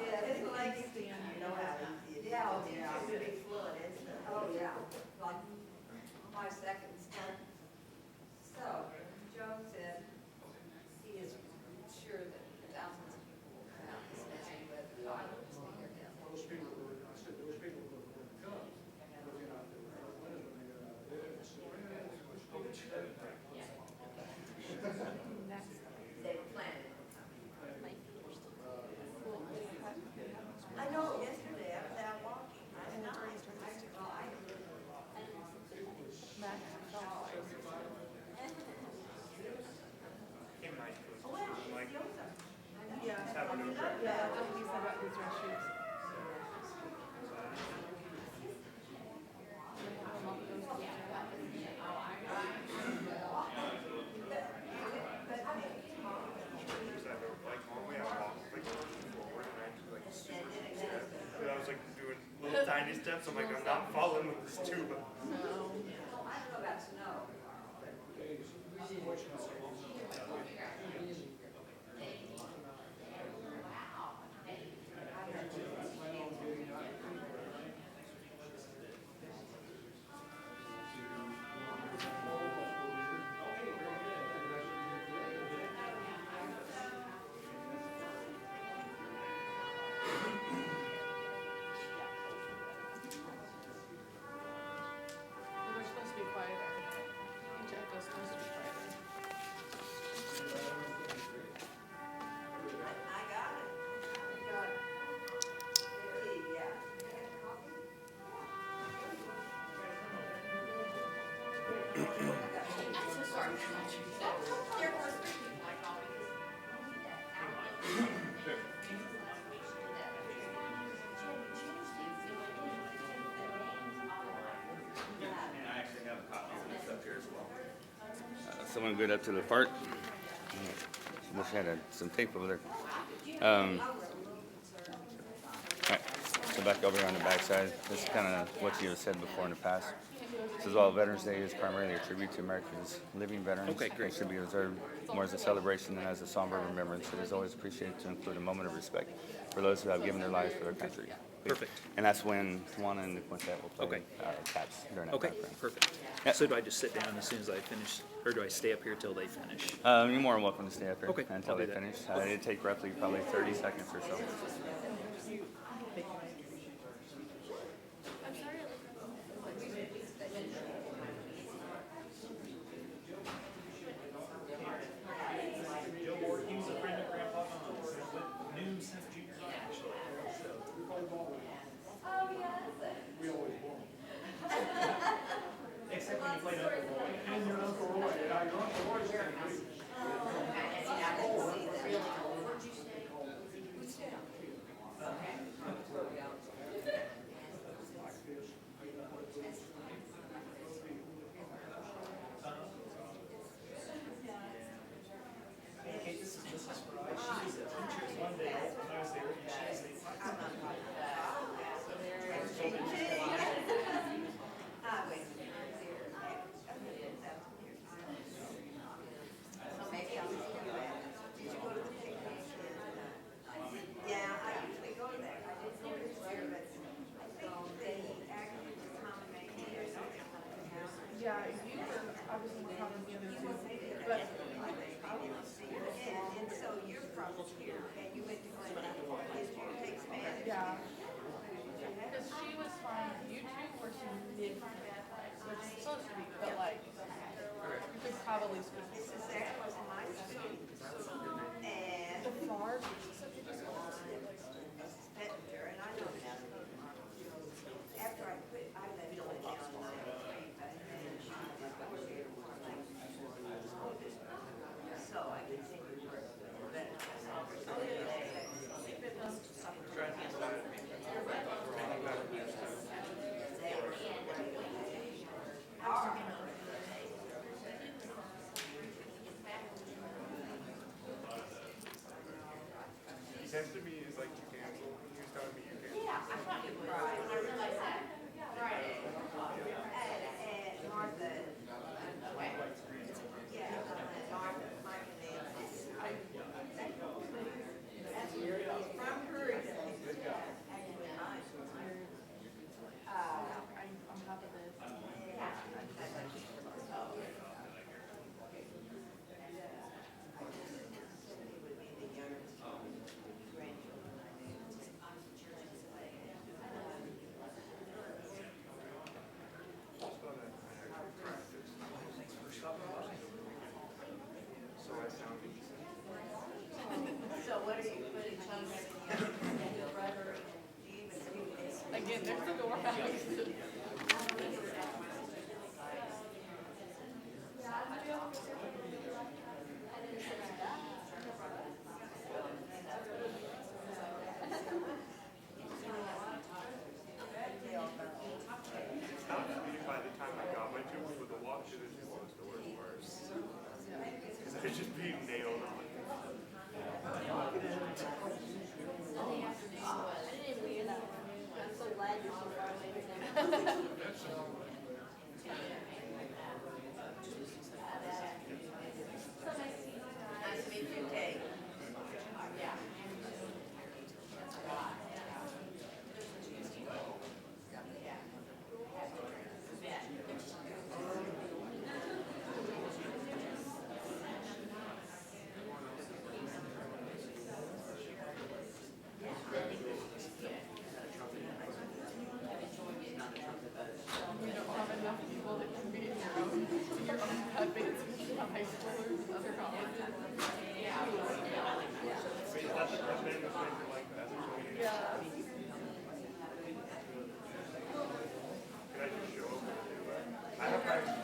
Yeah, his legs, you know how easy it is. Yeah, oh, yeah. It's a big flood, isn't it? Oh, yeah, like 5 seconds. So, Joe said he is sure that thousands of people will come out, especially with the violence we hear down. Those people were, I said, those people were going to come, looking out there, when they got out there, and so, They were planning on coming. I know, yesterday I was out walking, I was not, I said, well, I I was like doing little tiny steps. I'm like, I'm not following with this tube. Well, I don't know about snow. They're supposed to be quieter. Jacko's supposed to be quieter. I got it. I got it. Tea, yeah. I'm so sorry. There was like always. And I actually have a copy of this up here as well. Someone good up to the part. Wish I had some tape over there. Alright, so back over here on the back side. This is kind of what you have said before in the past. This is while Veterans Day is primarily a tribute to America's living veterans. Okay, great. It should be observed more as a celebration than as a somber remembrance. It is always appreciated to include a moment of respect for those who have given their lives for their country. Perfect. And that's when Juana and the Quintet will play Okay. taps during that Okay, time frame. perfect. Yeah. So do I just sit down as soon as I finish, or do I stay up here till they finish? You're more than welcome to stay up here Okay, until I'll do they that. finish. It'd take roughly probably 30 seconds or so. He was a friend of Grandpa Mom's. Knew him since junior high, actually. Except when he played Uncle Roy. and your Uncle Roy, your Uncle Roy's gonna be. Hey, this is Mrs. Fry. She was a teacher one day when I was there, and she was Yeah, I usually go there. I didn't know this year, but they actually just come and make me or something. Yeah, you were, I was in the common the other day, but I was And so you're from here, and you went to Glen, did you take Spanish? yeah. Because she was fine. You two were some different, which is supposed to be, but like, you could probably speak. Mrs. Sarah was in my school, and The far, Mrs. Pettinger, and I know that. After I quit, I left it down in 93, but then she was over here for like, so I continued to work with her. He texted me, he's like, you cancel. He was telling me you cancel. Yeah, I thought it was right. When I realized that. Right. And Martha. Okay. Yeah, Martha, Mike and Nancy. That's from Drury. saying, there's the door. By the time I got my tubes with the walk, it was the worst. Because it's just being nailed on. Nice to meet you, Kate. We don't have enough people that can be in your own advancement to high schoolers and other colleges. Yeah. Can I just show up? I have practice.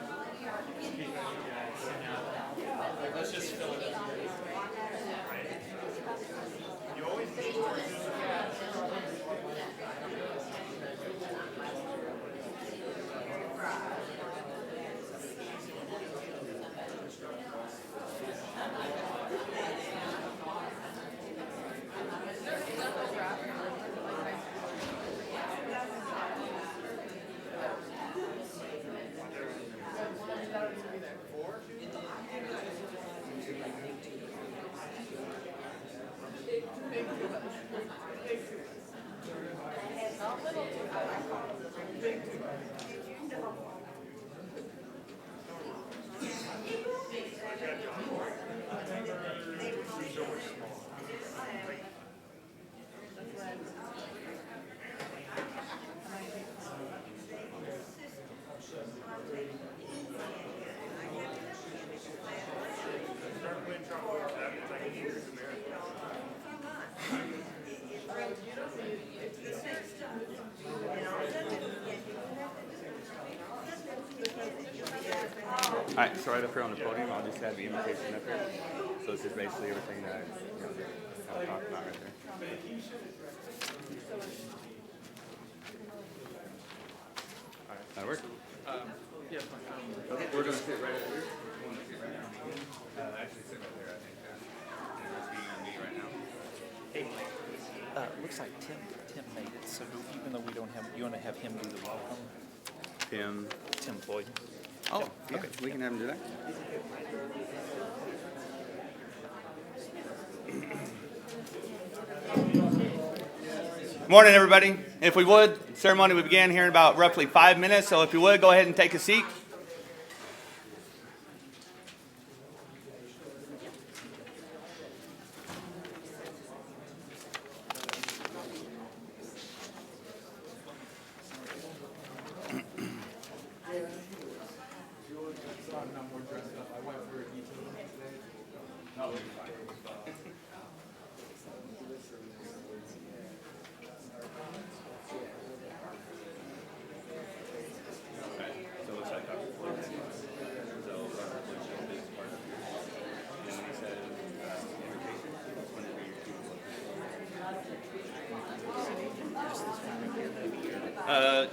Let's just fill it in. You always need more juice. All right, so right up here on the podium, I'll just have the invitation up here. So this is basically everything that I kind of talked about right there. All right, that work? Yeah, fine. Okay, we're going to sit right up here. You want to sit right now? Actually, sit right there, I think. It's being on me right now. Hey, looks like Tim made it. So even though we don't have, you want to have him do the welcome? Tim Floyd. Oh, yeah, okay. We can have him do that. Morning, everybody. If we would, ceremony would begin here in about roughly 5 minutes. So if you would, go ahead and take a seat.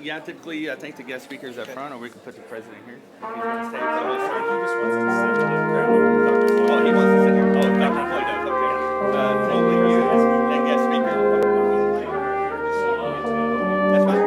Yeah, typically I think the guest speaker's up front, or we can put the president here. If he's going to stay for the whole ceremony. He just wants to sit in the crowd. Oh, he wants to sit here. Oh, Dr. Floyd does. Okay. Totally you and guest speaker. That's fine.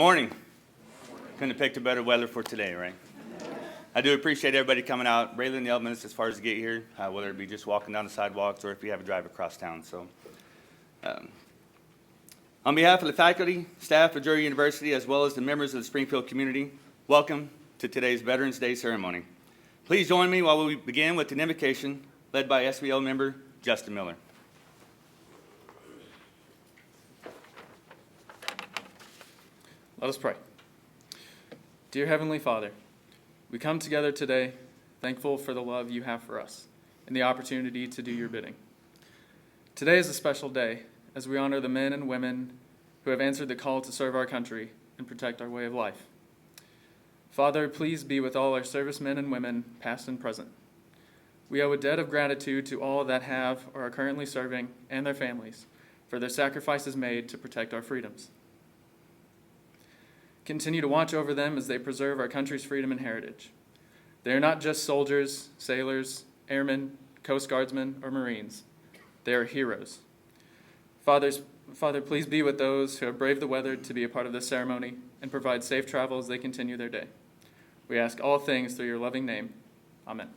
morning. Couldn't have picked a better weather for today, right? I do appreciate everybody coming out, bravely the elements as far as to get here, whether it be just walking down the sidewalks or if you have a drive across town. So, on behalf of the faculty, staff of Drury University, as well as the members of the Springfield community, welcome to today's Veterans Day ceremony. Please join me while we begin with an invocation led by SBL member Justin Miller. Let us pray. Dear Heavenly Father, we come together today thankful for the love you have for us and the opportunity to do your bidding. Today is a special day as we honor the men and women who have answered the call to serve our country and protect our way of life. Father, please be with all our servicemen and women, past and present. We owe a debt of gratitude to all that have or are currently serving and their families for their sacrifices made to protect our freedoms. Continue to watch over them as they preserve our country's freedom and heritage. They are not just soldiers, sailors, airmen, Coast Guardsmen, or Marines. They are heroes. Father, please be with those who have braved the weather to be a part of this ceremony and provide safe travel as they continue their day. We ask all things through your loving name. Amen.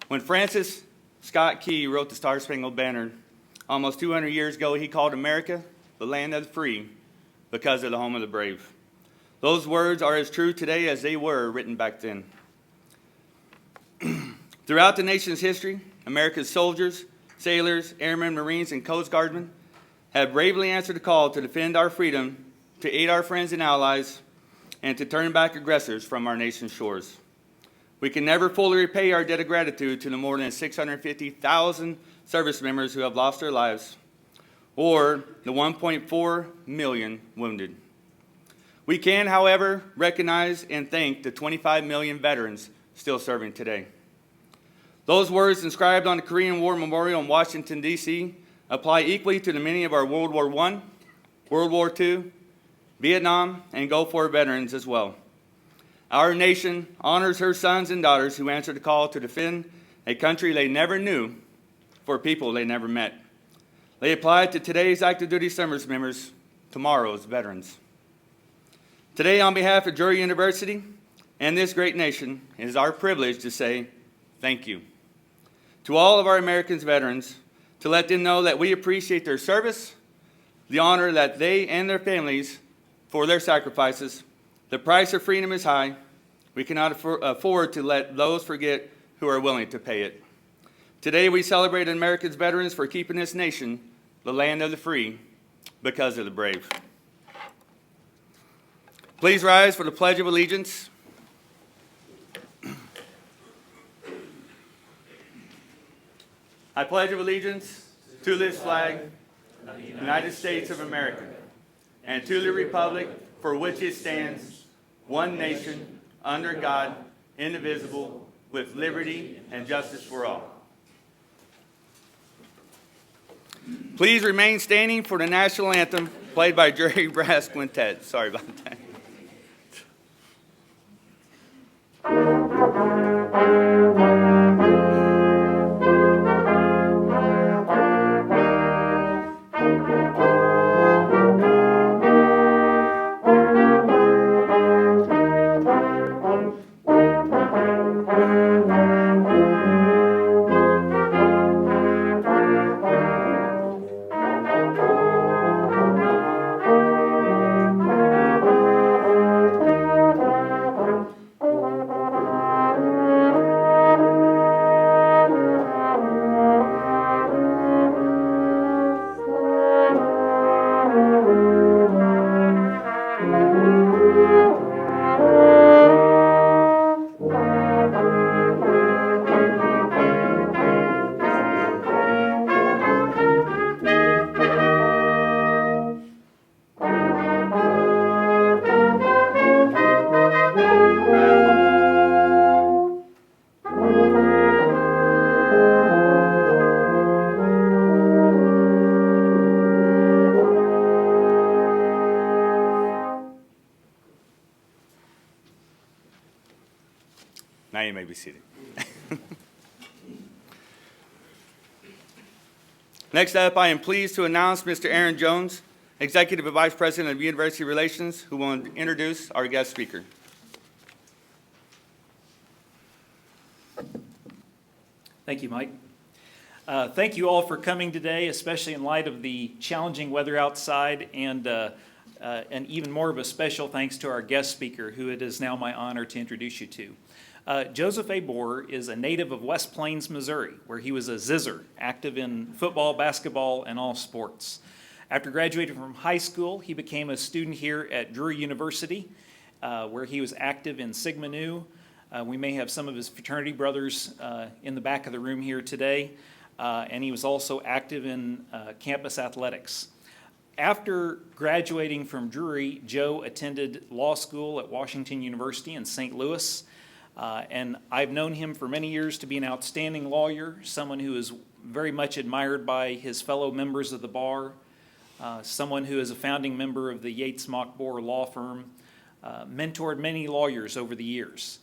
When Francis Scott Key wrote the Star-Spangled Banner almost 200 years ago, he called America the land of the free because of the home of the brave. Those words are as true today as they were written back then. Throughout the nation's history, America's soldiers, sailors, airmen, Marines, and Coast Guardsmen have bravely answered the call to defend our freedom, to aid our friends and allies, and to turn back aggressors from our nation's shores. We can never fully repay our debt of gratitude to the more than 650,000 service members who have lost their lives, or the 1.4 million wounded. We can, however, recognize and thank the 25 million veterans still serving today. Those words inscribed on the Korean War Memorial in Washington, D.C. apply equally to the many of our World War I, World War II, Vietnam, and Gulf War veterans as well. Our nation honors her sons and daughters who answered the call to defend a country they never knew for people they never met. They apply to today's active duty service members, tomorrow's veterans. Today, on behalf of Drury University and this great nation, it is our privilege to say thank you to all of our Americans veterans, to let them know that we appreciate their service, the honor that they and their families for their sacrifices. The price of freedom is high. We cannot afford to let those forget who are willing to pay it. Today we celebrate America's veterans for keeping this nation the land of the free because of the brave. Please rise for the Pledge of Allegiance. I pledge allegiance to this flag, the United States of America, and to the republic for which it stands, one nation, under God, indivisible, with liberty and justice for all. Please remain standing for the national anthem played by Drury Brass Quintet. Sorry about that. Now you may be seated. Next up, I am pleased to announce Mr. Aaron Jones, Executive Vice President of University Relations, who will introduce our guest speaker. Thank you, Mike. Thank you all for coming today, especially in light of the challenging weather outside, and even more of a special thanks to our guest speaker, who it is now my honor to introduce you to. Joseph A. Bohr is a native of West Plains, Missouri, where he was a zizzer, active in football, basketball, and all sports. After graduating from high school, he became a student here at Drury University, where he was active in Sigma Nu. We may have some of his fraternity brothers in the back of the room here today, and he was also active in campus athletics. After graduating from Drury, Joe attended law school at Washington University in St. Louis. And I've known him for many years to be an outstanding lawyer, someone who is very much admired by his fellow members of the bar, someone who is a founding member of the Yates Mock Bohr law firm, mentored many lawyers over the years,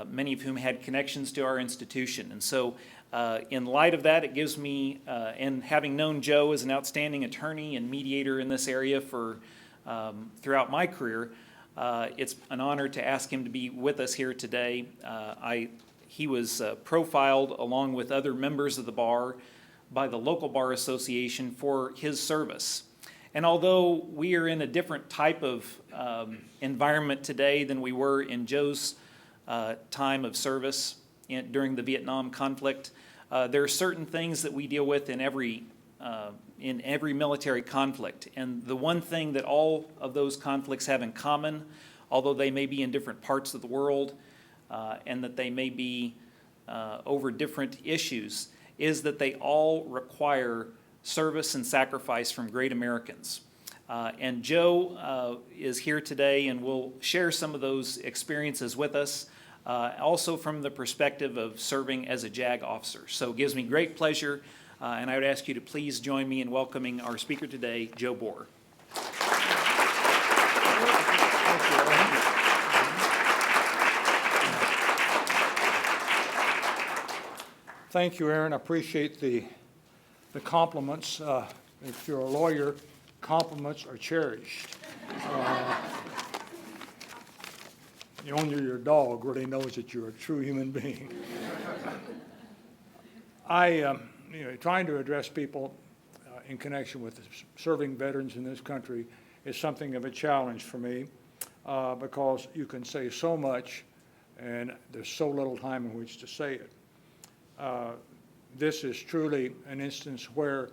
many of whom had connections to our institution. And so in light of that, it gives me, and having known Joe as an outstanding attorney and mediator in this area for throughout my career, it's an honor to ask him to be with us here today. He was profiled along with other members of the bar by the local bar association for his service. And although we are in a different type of environment today than we were in Joe's time of service during the Vietnam conflict, there are certain things that we deal with in every military conflict. And the one thing that all of those conflicts have in common, although they may be in different parts of the world and that they may be over different issues, is that they all require service and sacrifice from great Americans. And Joe is here today and will share some of those experiences with us, also from the perspective of serving as a JAG officer. So it gives me great pleasure. And I would ask you to please join me in welcoming our speaker today, Joe Bohr. Thank you, Aaron. I appreciate the compliments. If you're a lawyer, compliments are cherished. Only your dog really knows that you're a true human being. Trying to address people in connection with serving veterans in this country is something of a challenge for me because you can say so much and there's so little time in which to say it. This is truly an instance where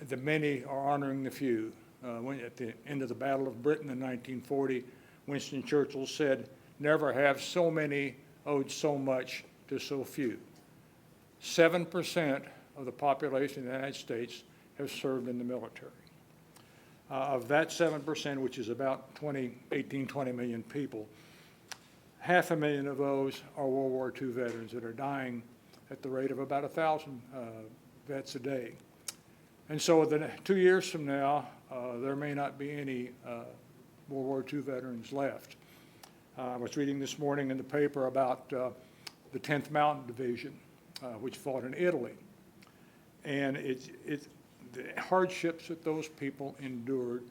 the many are honoring the few. At the end of the Battle of Britain in 1940, Winston Churchill said, "Never have so many owed so much to so few." 7% of the population of the United States have served in the military. Of that 7%, which is about 18, 20 million people, 500,000 of those are World War II veterans that are dying at the rate of about 1,000 vets a day. And so 2 years from now, there may not be any World War II veterans left. I was reading this morning in the paper about the 10th Mountain Division, which fought in Italy. And the hardships that those people endured,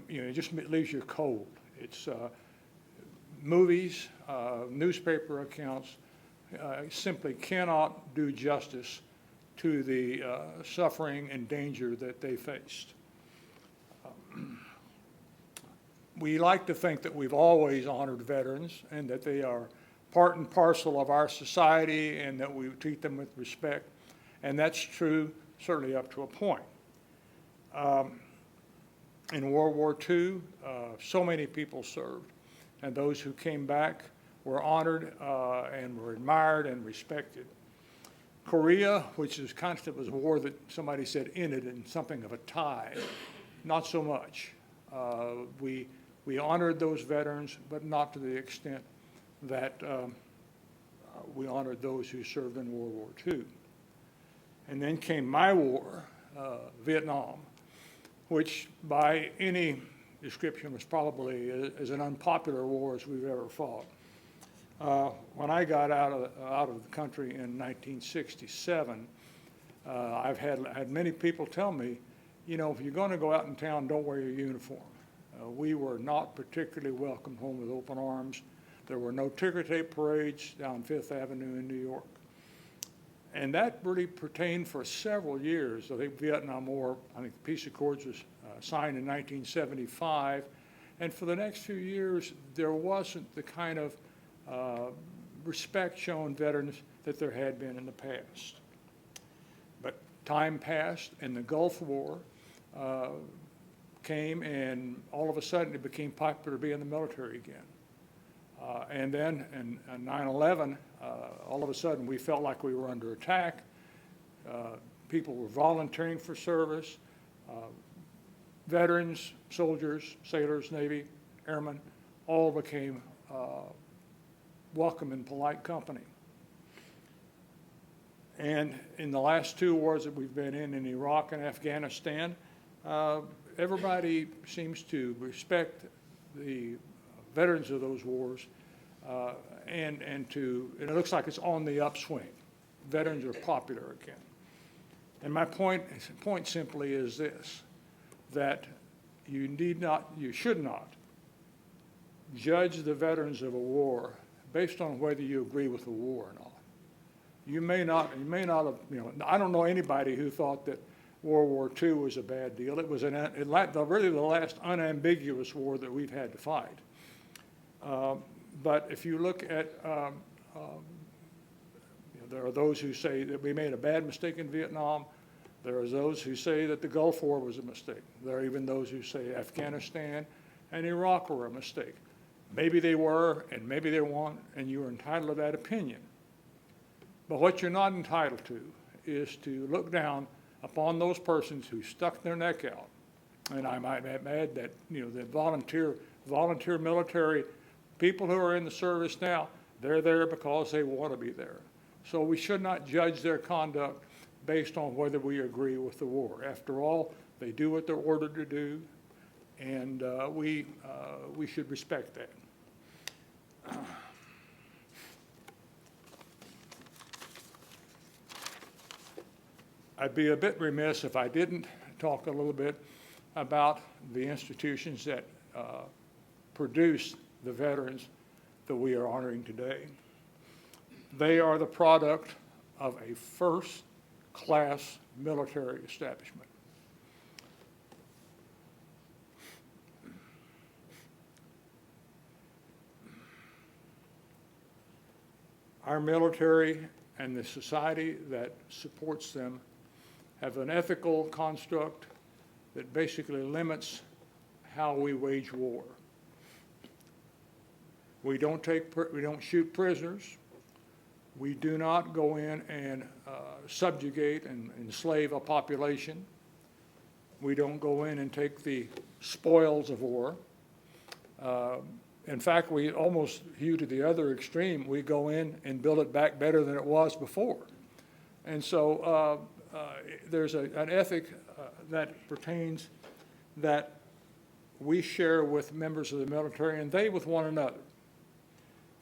it just leaves you cold. It's movies, newspaper accounts simply cannot do justice to the suffering and danger that they faced. We like to think that we've always honored veterans and that they are part and parcel of our society and that we treat them with respect. And that's true certainly up to a point. In World War II, so many people served, and those who came back were honored and were admired and respected. Korea, which is constant, was a war that somebody said ended in something of a tie. Not so much. We honored those veterans, but not to the extent that we honored those who served in World War II. And then came my war, Vietnam, which by any description was probably as an unpopular war as we've ever fought. When I got out of the country in 1967, I've had many people tell me, you know, if you're going to go out in town, don't wear your uniform. We were not particularly welcomed home with open arms. There were no ticker tape parades down Fifth Avenue in New York. And that really pertained for several years. I think Vietnam War, I think the Peace Accords was signed in 1975. And for the next few years, there wasn't the kind of respect shown veterans that there had been in the past. But time passed, and the Gulf War came, and all of a sudden it became popular to be in the military again. And then in 9/11, all of a sudden we felt like we were under attack. People were volunteering for service. Veterans, soldiers, sailors, Navy, airmen, all became welcome and polite company. And in the last two wars that we've been in Iraq and Afghanistan, everybody seems to respect the veterans of those wars, and it looks like it's on the upswing. Veterans are popular again. And my point simply is this, that you should not judge the veterans of a war based on whether you agree with the war or not. You may not have, you know, I don't know anybody who thought that World War II was a bad deal. It was really the last unambiguous war that we've had to fight. But if you look at, you know, there are those who say that we made a bad mistake in Vietnam. There are those who say that the Gulf War was a mistake. There are even those who say Afghanistan and Iraq were a mistake. Maybe they were, and maybe they weren't, and you are entitled to that opinion. But what you're not entitled to is to look down upon those persons who stuck their neck out. And I might add that, you know, the volunteer military people who are in the service now, they're there because they want to be there. So we should not judge their conduct based on whether we agree with the war. After all, they do what they're ordered to do, and we should respect that. I'd be a bit remiss if I didn't talk a little bit about the institutions that produce the veterans that we are honoring today. They are the product of a first-class military establishment. Our military and the society that supports them have an ethical construct that basically limits how we wage war. We don't shoot prisoners. We do not go in and subjugate and enslave a population. We don't go in and take the spoils of war. In fact, we almost hew to the other extreme. We go in and build it back better than it was before. And so there's an ethic that pertains that we share with members of the military and they with one another.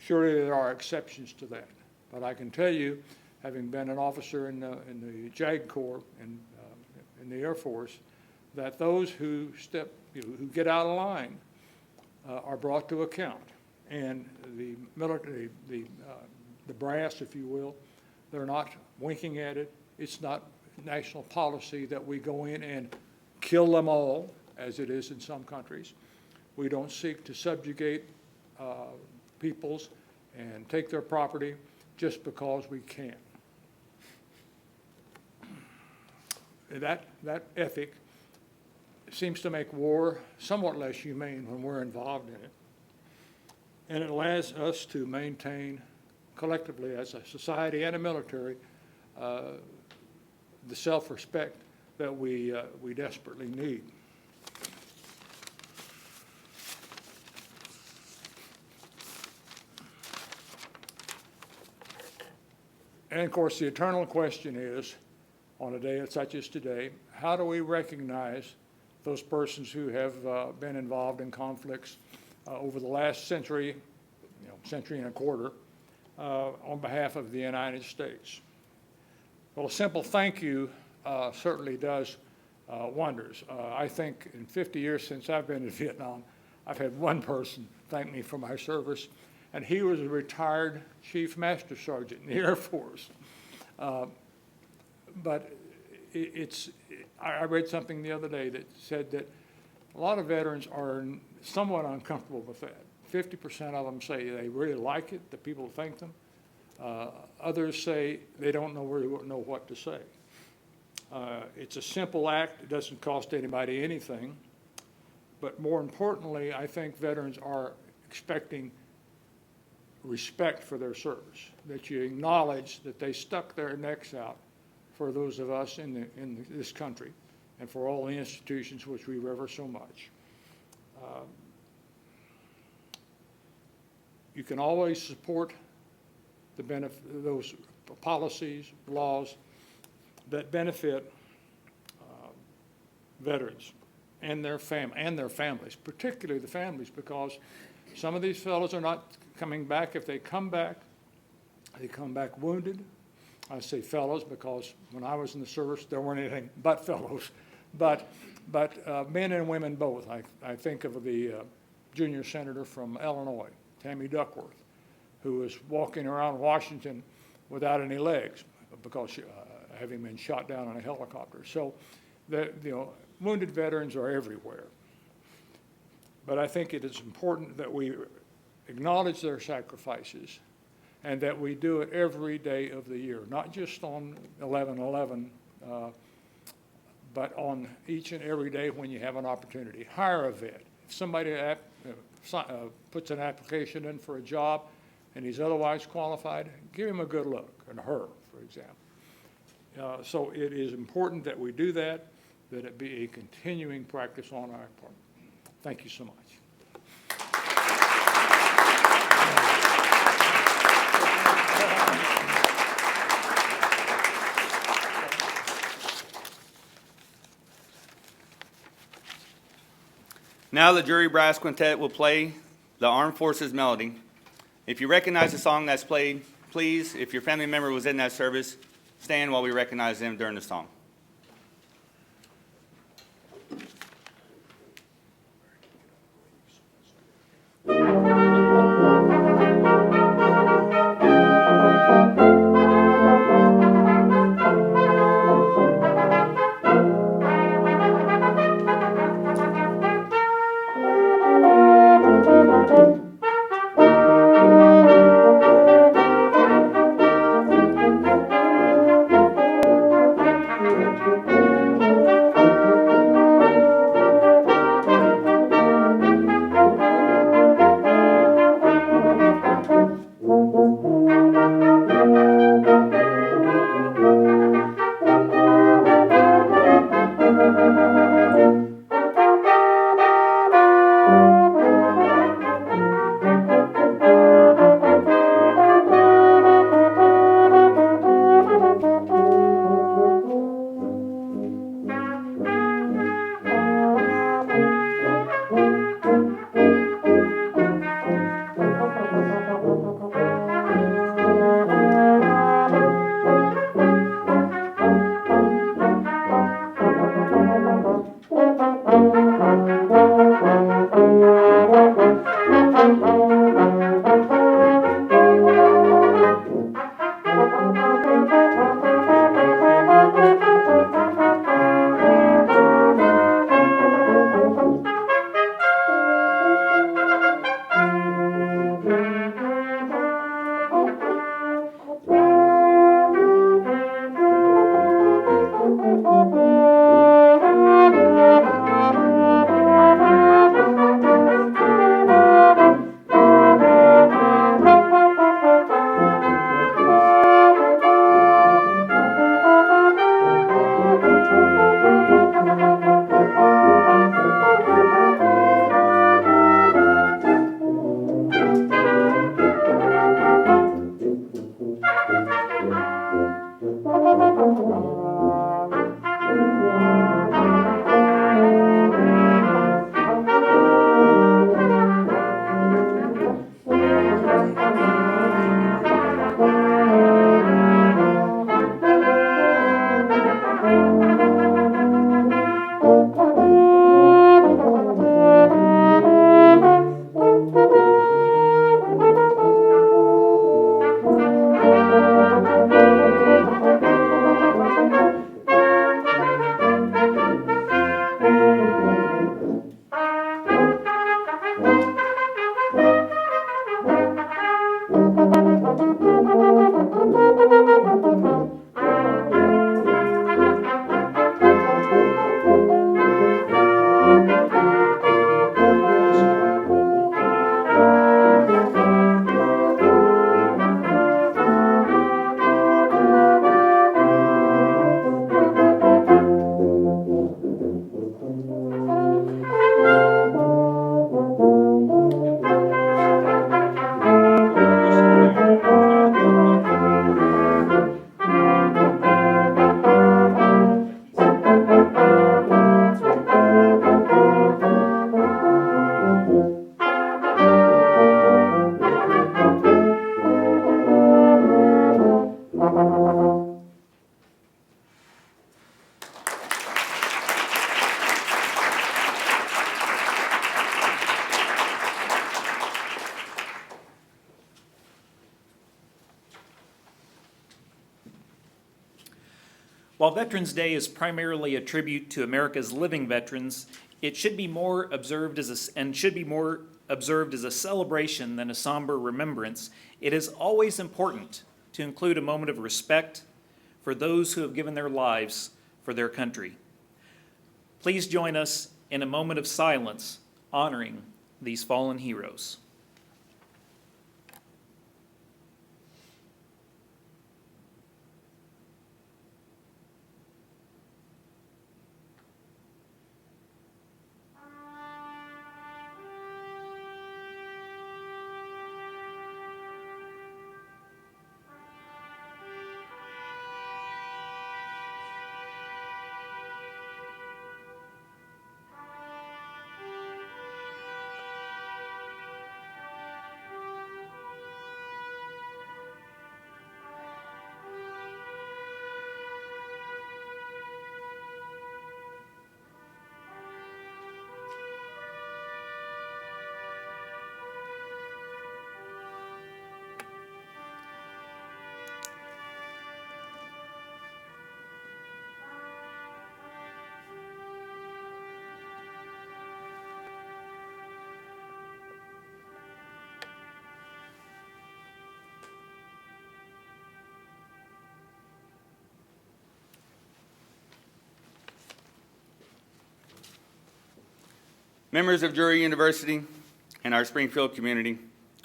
Surely there are exceptions to that. But I can tell you, having been an officer in the JAG Corps and in the Air Force, that those who get out of line are brought to account. And the military, the brass, if you will, they're not winking at it. It's not national policy that we go in and kill them all, as it is in some countries. We don't seek to subjugate peoples and take their property just because we can. That ethic seems to make war somewhat less humane when we're involved in it. And it allows us to maintain collectively as a society and a military the self-respect that we desperately need. And of course, the eternal question is, on a day such as today, how do we recognize those persons who have been involved in conflicts over the last century, century and a quarter, on behalf of the United States? Well, a simple thank you certainly does wonders. I think in 50 years since I've been in Vietnam, I've had one person thank me for my service, and he was a retired Chief Master Sergeant in the Air Force. But I read something the other day that said that a lot of veterans are somewhat uncomfortable with that. 50% of them say they really like it, that people thank them. Others say they don't really know what to say. It's a simple act. It doesn't cost anybody anything. But more importantly, I think veterans are expecting respect for their service, that you acknowledge that they stuck their necks out for those of us in this country and for all the institutions which we reverence so much. You can always support those policies, laws that benefit veterans and their families, particularly the families, because some of these fellows are not coming back. If they come back wounded. I say fellows because when I was in the service, there weren't anything but fellows. But men and women both. I think of the junior senator from Illinois, Tammy Duckworth, who was walking around Washington without any legs because having been shot down on a helicopter. So, wounded veterans are everywhere. But I think it is important that we acknowledge their sacrifices and that we do it every day of the year, not just on 11/11, but on each and every day when you have an opportunity. Hire a vet. If somebody puts an application in for a job and he's otherwise qualified, give him a good look, and her, for example. So it is important that we do that it be a continuing practice on our part. Thank you so much. Now the Drury Brass Quintet will play the Armed Forces Melody. If you recognize the song that's played, please, if your family member was in that service, stand while we recognize them during the song. While Veterans Day is primarily a tribute to America's living veterans, it should be more observed as a celebration than a somber remembrance. It is always important to include a moment of respect for those who have given their lives for their country. Please join us in a moment of silence honoring these fallen heroes. Members of Drury University and our Springfield community,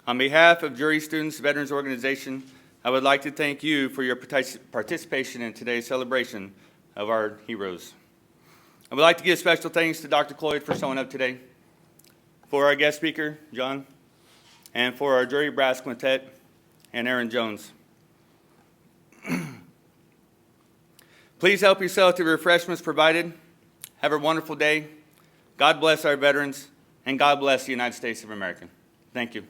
on behalf of Drury Students Veterans Organization, I would like to thank you for your participation in today's celebration of our heroes. I would like to give special thanks to Dr. Cloyd for showing up today, for our guest speaker, John, and for our Drury Brass Quintet and Aaron Jones. Please help yourself to refreshments provided. Have a wonderful day. God bless our veterans, and God bless the United States of America. Thank you.